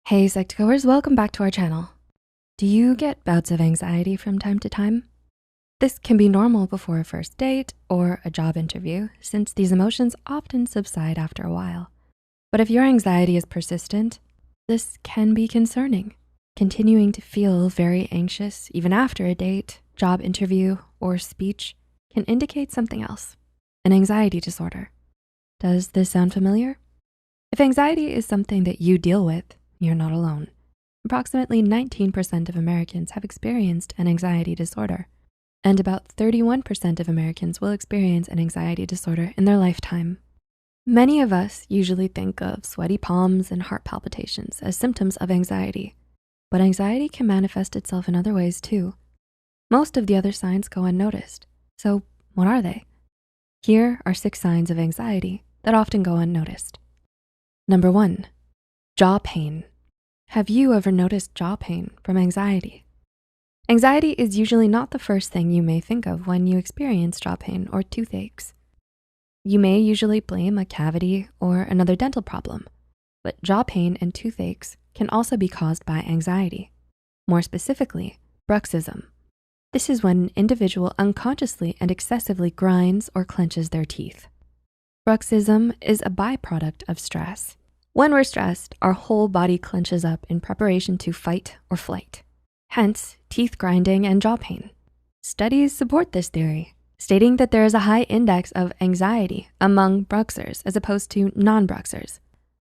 Hey Psych2Goers, welcome back to our channel. Do you get bouts of anxiety from time to time? This can be normal before a first date or a job interview, since these emotions often subside after a while. But if your anxiety is persistent, this can be concerning. Continuing to feel very anxious even after a date, job interview, or speech can indicate something else, an anxiety disorder. Does this sound familiar? If anxiety is something that you deal with, you're not alone. Approximately 19% of Americans have experienced an anxiety disorder, and about 31% of Americans will experience an anxiety disorder in their lifetime. Many of us usually think of sweaty palms and heart palpitations as symptoms of anxiety, but anxiety can manifest itself in other ways too. Most of the other signs go unnoticed. So what are they? Here are 6 signs of anxiety that often go unnoticed. Number 1, jaw pain. Have you ever noticed jaw pain from anxiety? Anxiety is usually not the first thing you may think of when you experience jaw pain or toothaches. You may usually blame a cavity or another dental problem, but jaw pain and toothaches can also be caused by anxiety. More specifically, bruxism. This is when an individual unconsciously and excessively grinds or clenches their teeth. Bruxism is a byproduct of stress. When we're stressed, our whole body clenches up in preparation to fight or flight. Hence, teeth grinding and jaw pain. Studies support this theory, stating that there is a high index of anxiety among bruxers as opposed to non-bruxers.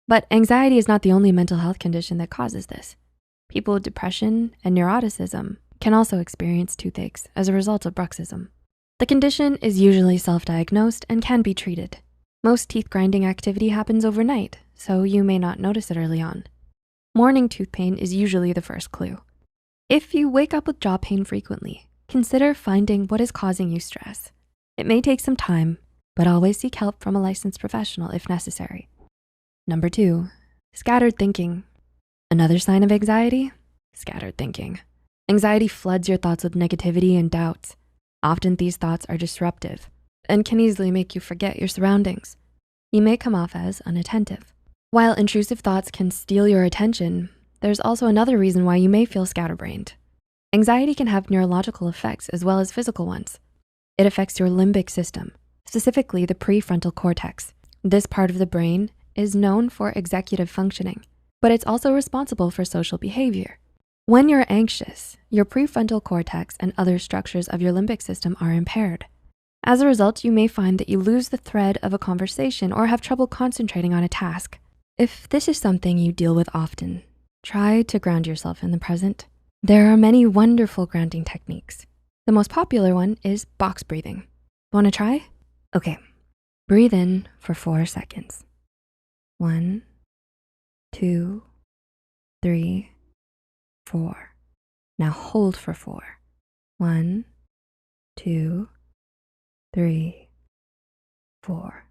But anxiety is not the only mental health condition that causes this. People with depression and neuroticism can also experience toothaches as a result of bruxism. The condition is usually self-diagnosed and can be treated. Most teeth grinding activity happens overnight, so you may not notice it early on. Morning tooth pain is usually the first clue. If you wake up with jaw pain frequently, consider finding what is causing you stress. It may take some time, but always seek help from a licensed professional if necessary. Number 2, scattered thinking. Another sign of anxiety? Scattered thinking. Anxiety floods your thoughts with negativity and doubts. Often these thoughts are disruptive and can easily make you forget your surroundings. You may come off as unattentive. While intrusive thoughts can steal your attention, there's also another reason why you may feel scatterbrained. Anxiety can have neurological effects as well as physical ones. It affects your limbic system, specifically the prefrontal cortex. This part of the brain is known for executive functioning, but it's also responsible for social behavior. When you're anxious, your prefrontal cortex and other structures of your limbic system are impaired. As a result, you may find that you lose the thread of a conversation or have trouble concentrating on a task. If this is something you deal with often, try to ground yourself in the present. There are many wonderful grounding techniques. The most popular one is box breathing. Wanna try? Okay, breathe in for 4 seconds. 1, 2, 3, 4. Now hold for 4. 1, 2, 3, 4.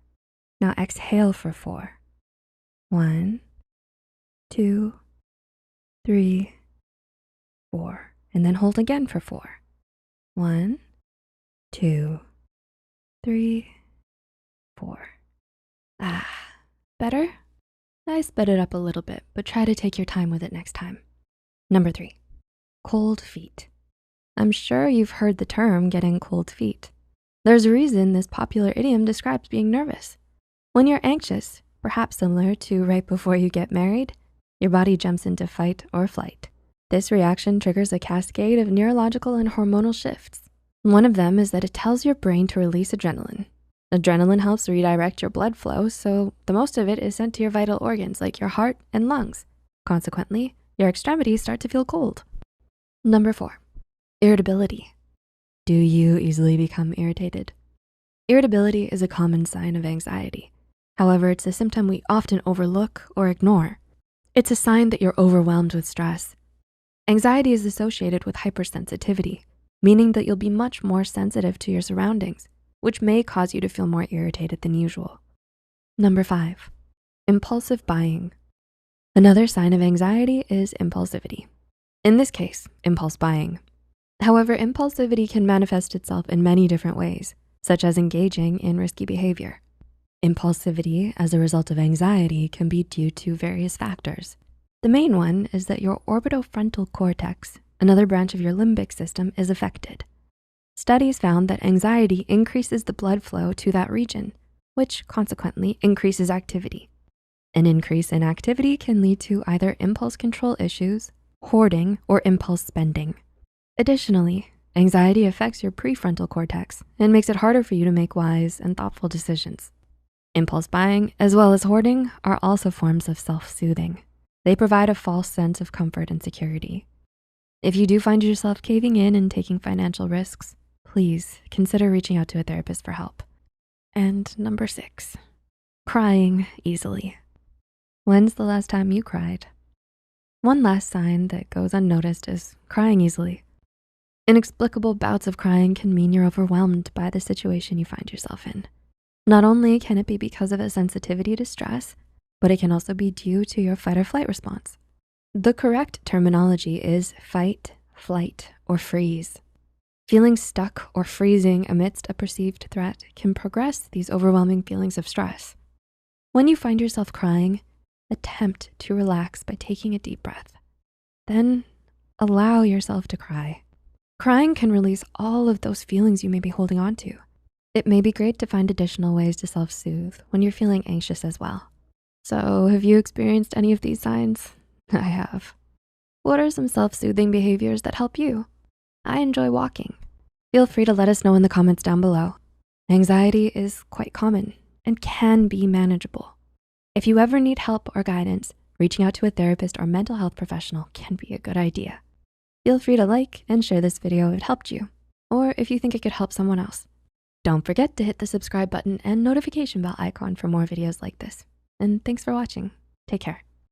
Now exhale for 4. 1, 2, 3, 4. And then hold again for 4. 1, 2, 3, 4. Better? I sped it up a little bit, but try to take your time with it next time. Number 3, cold feet. I'm sure you've heard the term getting cold feet. There's a reason this popular idiom describes being nervous. When you're anxious, perhaps similar to right before you get married, your body jumps into fight or flight. This reaction triggers a cascade of neurological and hormonal shifts. One of them is that it tells your brain to release adrenaline. Adrenaline helps redirect your blood flow, so the most of it is sent to your vital organs like your heart and lungs. Consequently, your extremities start to feel cold. Number 4, irritability. Do you easily become irritated? Irritability is a common sign of anxiety. However, it's a symptom we often overlook or ignore. It's a sign that you're overwhelmed with stress. Anxiety is associated with hypersensitivity, meaning that you'll be much more sensitive to your surroundings, which may cause you to feel more irritated than usual. Number 5, impulsive buying. Another sign of anxiety is impulsivity. In this case, impulse buying. However, impulsivity can manifest itself in many different ways, such as engaging in risky behavior. Impulsivity as a result of anxiety can be due to various factors. The main one is that your orbitofrontal cortex, another branch of your limbic system, is affected. Studies found that anxiety increases the blood flow to that region, which consequently increases activity. An increase in activity can lead to either impulse control issues, hoarding, or impulse spending. Additionally, anxiety affects your prefrontal cortex and makes it harder for you to make wise and thoughtful decisions. Impulse buying, as well as hoarding, are also forms of self-soothing. They provide a false sense of comfort and security. If you do find yourself caving in and taking financial risks, please consider reaching out to a therapist for help. And number 6, crying easily. When's the last time you cried? One last sign that goes unnoticed is crying easily. Inexplicable bouts of crying can mean you're overwhelmed by the situation you find yourself in. Not only can it be because of a sensitivity to stress, but it can also be due to your fight or flight response. The correct terminology is fight, flight, or freeze. Feeling stuck or freezing amidst a perceived threat can progress these overwhelming feelings of stress. When you find yourself crying, attempt to relax by taking a deep breath. Then allow yourself to cry. Crying can release all of those feelings you may be holding on to. It may be great to find additional ways to self-soothe when you're feeling anxious as well. So have you experienced any of these signs? I have. What are some self-soothing behaviors that help you? I enjoy walking. Feel free to let us know in the comments down below. Anxiety is quite common and can be manageable. If you ever need help or guidance, reaching out to a therapist or mental health professional can be a good idea. Feel free to like and share this video if it helped you, or if you think it could help someone else. Don't forget to hit the subscribe button and notification bell icon for more videos like this. And thanks for watching. Take care.